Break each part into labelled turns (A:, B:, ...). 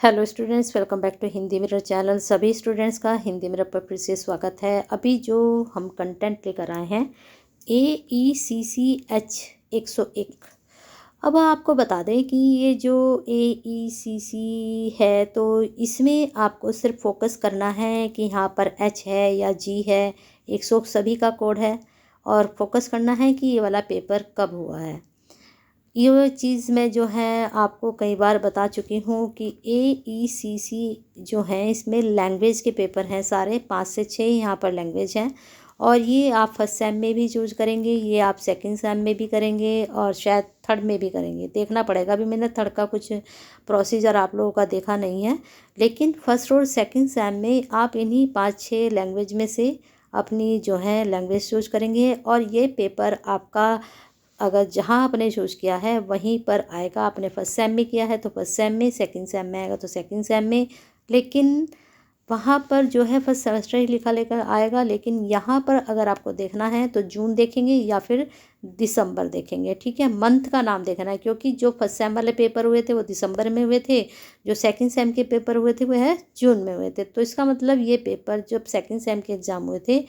A: Hello students, welcome back to Hindi mirror channel. सभी students का Hindi mirror पर फिर से स्वागत है। अभी जो हम कंटेंट लेकर आए हैं AECC-H 101। अब आपको बता दें कि ये जो AECC है तो इसमें आपको सिर्फ फोकस करना है कि यहाँ पर H है या G है, 100 सभी का कोड है और फोकस करना है कि ये वाला पेपर कब हुआ है। ये चीज़ मैं जो है आपको कई बार बता चुकी हूँ कि AECC जो है इसमें लैंग्वेज के पेपर हैं सारे, 5 से 6 यहाँ पर लैंग्वेज हैं और ये आप फर्स्ट सेम में भी यूज करेंगे, ये आप सेकंड सेम में भी करेंगे और शायद थर्ड में भी करेंगे। देखना पड़ेगा, अभी मैंने थर्ड का कुछ प्रोसीजर आप लोगों का देखा नहीं है, लेकिन फर्स्ट और सेकंड सेम में आप इन्हीं 5-6 लैंग्वेज में से अपनी जो है लैंग्वेज चूज करेंगे और ये पेपर आपका अगर जहाँ आपने चूज किया है वहीं पर आएगा। आपने फर्स्ट सेम में किया है तो फर्स्ट सेम में, सेकंड सेम में आएगा तो सेकंड सेम में, लेकिन वहाँ पर जो है फर्स्ट सेमेस्टर ही लिखा लेकर आएगा। लेकिन यहाँ पर अगर आपको देखना है तो जून देखेंगे या फिर दिसंबर देखेंगे, ठीक है। मंथ का नाम देखना है क्योंकि जो फर्स्ट सेम वाले पेपर हुए थे वो दिसंबर में हुए थे, जो सेकंड सेम के पेपर हुए थे वो है जून में हुए थे। तो इसका मतलब ये पेपर जब सेकंड सेम के एग्ज़ाम हुए थे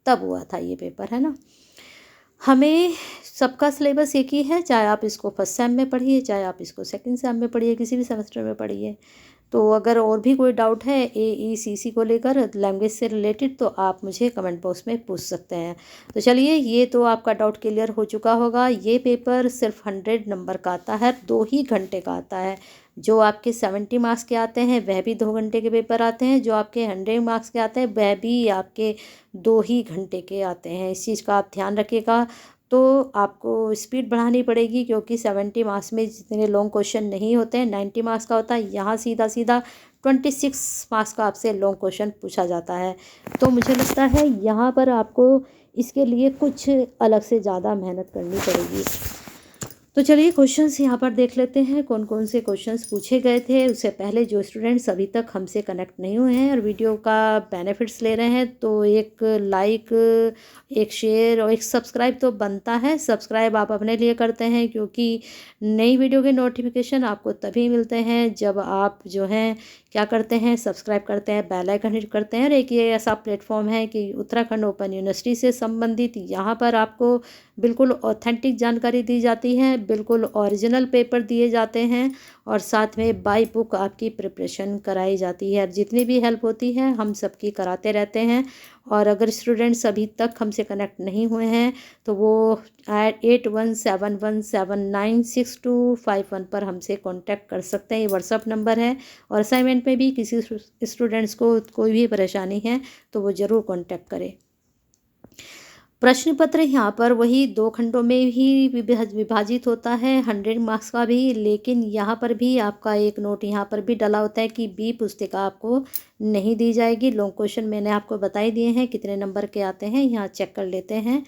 A: तब हुआ था ये पेपर, है ना। हमें सबका सिलेबस एक ही है, चाहे आप इसको फर्स्ट सेम में पढ़िए, चाहे आप इसको सेकंड सेम में पढ़िए, किसी भी सेमेस्टर में पढ़िए। तो अगर और भी कोई डाउट है AECC को लेकर लैंग्वेज से रिलेटेड तो आप मुझे कमेंट बॉक्स में पूछ सकते हैं। तो चलिए, ये तो आपका डाउट क्लियर हो चुका होगा। ये पेपर सिर्फ 100 नंबर का आता है, 2 ही घंटे का आता है। जो आपके 70 मार्क्स के आते हैं वह भी 2 घंटे के पेपर आते हैं, जो आपके 100 मार्क्स के आते हैं वह भी आपके 2 ही घंटे के आते हैं। इस चीज़ का आप ध्यान रखिएगा। तो आपको स्पीड बढ़ानी पड़ेगी क्योंकि 70 मार्क्स में जितने लॉन्ग क्वेश्चन नहीं होते हैं, 90 मार्क्स का होता है। यहाँ सीधा सीधा 26 मार्क्स का आपसे लॉन्ग क्वेश्चन पूछा जाता है। तो मुझे लगता है यहाँ पर आपको इसके लिए कुछ अलग से ज़्यादा मेहनत करनी पड़ेगी। तो चलिए क्वेश्चंस यहाँ पर देख लेते हैं कौन कौन से क्वेश्चंस पूछे गए थे। उससे पहले जो स्टूडेंट्स अभी तक हमसे कनेक्ट नहीं हुए हैं और वीडियो का बेनिफिट्स ले रहे हैं तो एक लाइक, एक शेयर और एक सब्सक्राइब तो बनता है। सब्सक्राइब आप अपने लिए करते हैं क्योंकि नई वीडियो के नोटिफिकेशन आपको तभी मिलते हैं जब आप जो हैं क्या करते हैं, सब्सक्राइब करते हैं, बेल आइकन हिट करते हैं। और एक ये ऐसा प्लेटफॉर्म है कि उत्तराखंड ओपन यूनिवर्सिटी से संबंधित यहाँ पर आपको बिल्कुल ऑथेंटिक जानकारी दी जाती है, बिल्कुल ओरिजिनल पेपर दिए जाते हैं और साथ में बाय बुक आपकी प्रिपरेशन कराई जाती है। जितनी भी हेल्प होती है हम सबकी कराते रहते हैं। और अगर स्टूडेंट्स अभी तक हमसे कनेक्ट नहीं हुए हैं तो वो 8171796251 पर हमसे कांटेक्ट कर सकते हैं, ये व्हाट्सअप नंबर है। और असाइनमेंट में भी किसी स्टूडेंट्स को कोई भी परेशानी है तो वो ज़रूर कांटेक्ट करें। प्रश्न पत्र यहाँ पर वही 2 खंडों में ही विभाजित होता है, 100 मार्क्स का भी। लेकिन यहाँ पर भी आपका एक नोट यहाँ पर भी डला होता है कि B पुस्तिका आपको नहीं दी जाएगी। लॉन्ग क्वेश्चन मैंने आपको बता ही दिए हैं कितने नंबर के आते हैं, यहाँ चेक कर लेते हैं।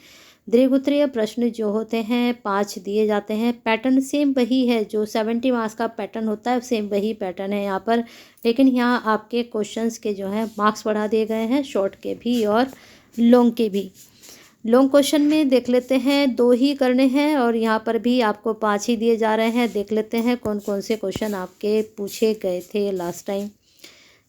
A: दीर्घ उत्तरीय प्रश्न जो होते हैं 5 दिए जाते हैं। पैटर्न सेम वही है, जो 70 मार्क्स का पैटर्न होता है सेम वही पैटर्न है यहाँ पर, लेकिन यहाँ आपके क्वेश्चंस के जो है मार्क्स बढ़ा दिए गए हैं, शॉर्ट के भी और लॉन्ग के भी। लॉन्ग क्वेश्चन में देख लेते हैं 2 ही करने हैं और यहाँ पर भी आपको 5 ही दिए जा रहे हैं। देख लेते हैं कौन कौन से क्वेश्चन आपके पूछे गए थे लास्ट टाइम।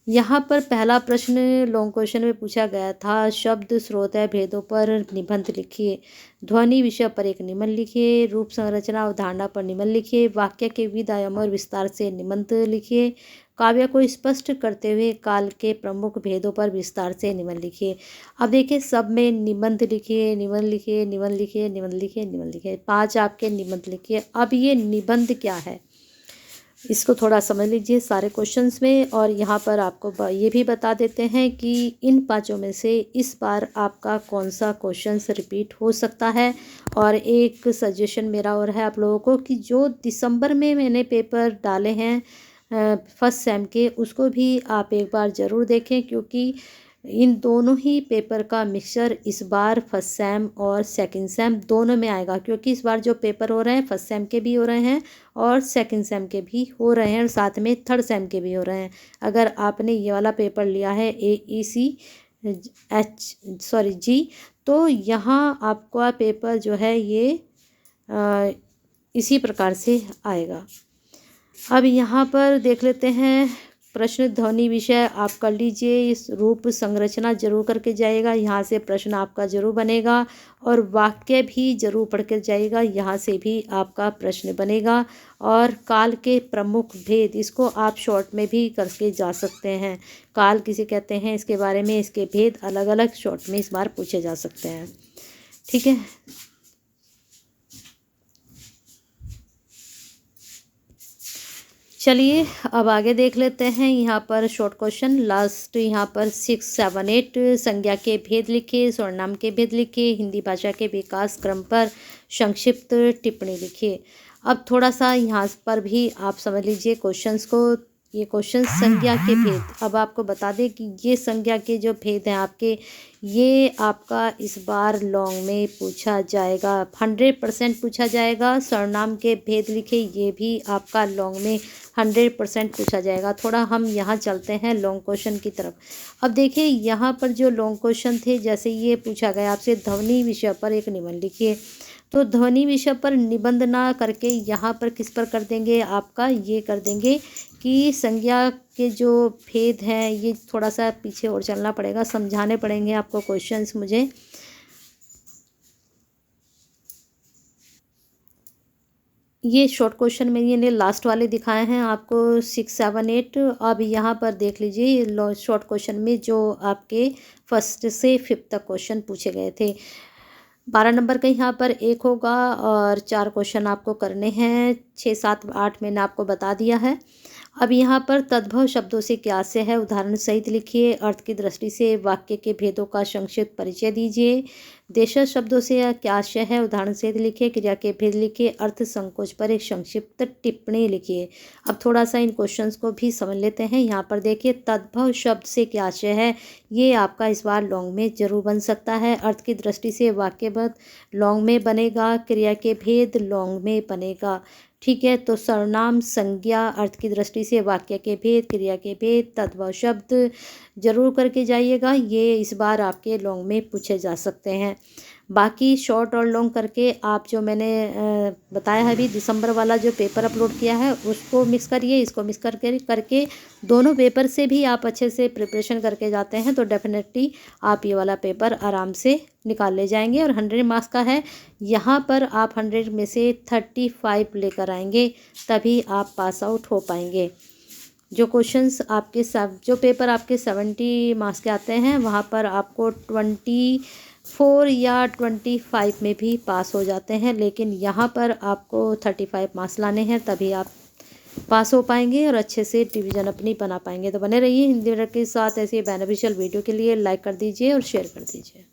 A: यहाँ पर पहला प्रश्न लॉन्ग क्वेश्चन में पूछा गया था, शब्द श्रोत भेदों पर निबंध लिखिए। ध्वनि विषय पर एक निबंध लिखिए। रूप संरचना अवधारणा पर निबंध लिखिए। वाक्य के विविध आयामों और विस्तार से निबंध लिखिए। काव्य को स्पष्ट करते हुए काल के प्रमुख भेदों पर विस्तार से निबंध लिखिए। अब देखिए सब में निबंध लिखिए, निबंध लिखिए, निबंध लिखिए, निबंध लिखिए, निबंध लिखिए, 5 आपके निबंध लिखिए। अब ये निबंध क्या है इसको थोड़ा समझ लीजिए सारे क्वेश्चंस में। और यहाँ पर आपको ये भी बता देते हैं कि इन 5 में से इस बार आपका कौन सा क्वेश्चंस रिपीट हो सकता है। और एक सजेशन मेरा और है आप लोगों को कि जो दिसंबर में मैंने पेपर डाले हैं फर्स्ट सेम के, उसको भी आप एक बार ज़रूर देखें क्योंकि इन दोनों ही पेपर का मिक्सचर इस बार फर्स्ट सेम और सेकंड सेम दोनों में आएगा। क्योंकि इस बार जो पेपर हो रहे हैं फर्स्ट सेम के भी हो रहे हैं और सेकंड सेम के भी हो रहे हैं और साथ में थर्ड सेम के भी हो रहे हैं। अगर आपने ये वाला पेपर लिया है G, तो यहाँ आपका पेपर जो है ये इसी प्रकार से आएगा। अब यहाँ पर देख लेते हैं प्रश्न ध्वनि विषय आप कर लीजिए, इस रूप संरचना जरूर करके जाइएगा, यहाँ से प्रश्न आपका जरूर बनेगा। और वाक्य भी जरूर पढ़ कर जाइएगा, यहाँ से भी आपका प्रश्न बनेगा। और काल के प्रमुख भेद, इसको आप शॉर्ट में भी करके जा सकते हैं। काल किसे कहते हैं, इसके बारे में, इसके भेद अलग अलग शॉर्ट में इस बार पूछे जा सकते हैं। ठीक है, चलिए अब आगे देख लेते हैं। यहाँ पर शॉर्ट क्वेश्चन लास्ट, यहाँ पर 6, 7, 8 संज्ञा के भेद लिखिए, सर्वनाम के भेद लिखिए, हिंदी भाषा के विकास क्रम पर संक्षिप्त टिप्पणी लिखिए। अब थोड़ा सा यहाँ पर भी आप समझ लीजिए क्वेश्चंस को। ये क्वेश्चन संज्ञा के भेद, अब आपको बता दें कि ये संज्ञा के जो भेद हैं आपके, ये आपका इस बार लॉन्ग में पूछा जाएगा, 100% पूछा जाएगा। सर्वनाम के भेद लिखे, ये भी आपका लॉन्ग में 100% पूछा जाएगा। थोड़ा हम यहाँ चलते हैं लॉन्ग क्वेश्चन की तरफ। अब देखिए यहाँ पर जो लॉन्ग क्वेश्चन थे, जैसे ये पूछा गया आपसे ध्वनि विषय पर एक निबंध लिखिए, तो ध्वनि विषय पर निबंध ना करके यहाँ पर किस पर कर देंगे, आपका ये कर देंगे कि संज्ञा के जो भेद हैं, ये थोड़ा सा पीछे और चलना पड़ेगा, समझाने पड़ेंगे आपको क्वेश्चंस मुझे। ये शॉर्ट क्वेश्चन में ये लास्ट वाले दिखाए हैं आपको 6, 7, 8। अब यहाँ पर देख लीजिए शॉर्ट क्वेश्चन में जो आपके 1 से 5 तक क्वेश्चन पूछे गए थे। 12 नंबर का यहाँ पर 1 होगा और 4 क्वेश्चन आपको करने हैं। 6, 7, 8 मैंने आपको बता दिया है। अब यहाँ पर तद्भव शब्दों से क्या आशय है, उदाहरण सहित लिखिए। अर्थ की दृष्टि से वाक्य के भेदों का संक्षिप्त परिचय दीजिए। देशज शब्दों से क्या आशय है, उदाहरण सहित लिखिए। क्रिया के भेद लिखिए। अर्थ संकोच पर एक संक्षिप्त टिप्पणी लिखिए। अब थोड़ा सा इन क्वेश्चंस को भी समझ लेते हैं। यहाँ पर देखिए तद्भव शब्द से क्या आशय है, ये आपका इस बार लॉन्ग में जरूर बन सकता है। अर्थ की दृष्टि से वाक्यबद्ध लॉन्ग में बनेगा। क्रिया के भेद लॉन्ग में बनेगा। ठीक है, तो सर्वनाम, संज्ञा, अर्थ की दृष्टि से वाक्य के भेद, क्रिया के भेद, तद्भव शब्द जरूर करके जाइएगा। ये इस बार आपके लॉन्ग में पूछे जा सकते हैं। बाकी शॉर्ट और लॉन्ग करके आप जो मैंने बताया है अभी दिसंबर वाला जो पेपर अपलोड किया है, उसको मिक्स करिए, इसको मिक्स करके दोनों पेपर से भी आप अच्छे से प्रिपरेशन करके जाते हैं तो डेफिनेटली आप ये वाला पेपर आराम से निकाल ले जाएंगे। और 100 मार्क्स का है, यहाँ पर आप 100 में से 35 लेकर आएंगे, तभी आप पास आउट हो पाएंगे। जो क्वेश्चंस आपके सब जो पेपर आपके 70 मार्क्स के आते हैं, वहाँ पर आपको 24 या 25 में भी पास हो जाते हैं, लेकिन यहाँ पर आपको 35 मार्क्स लाने हैं, तभी आप पास हो पाएंगे और अच्छे से डिवीज़न अपनी बना पाएंगे। तो बने रहिए हिंदी के साथ। ऐसे बेनिफिशियल वीडियो के लिए लाइक कर दीजिए और शेयर कर दीजिए।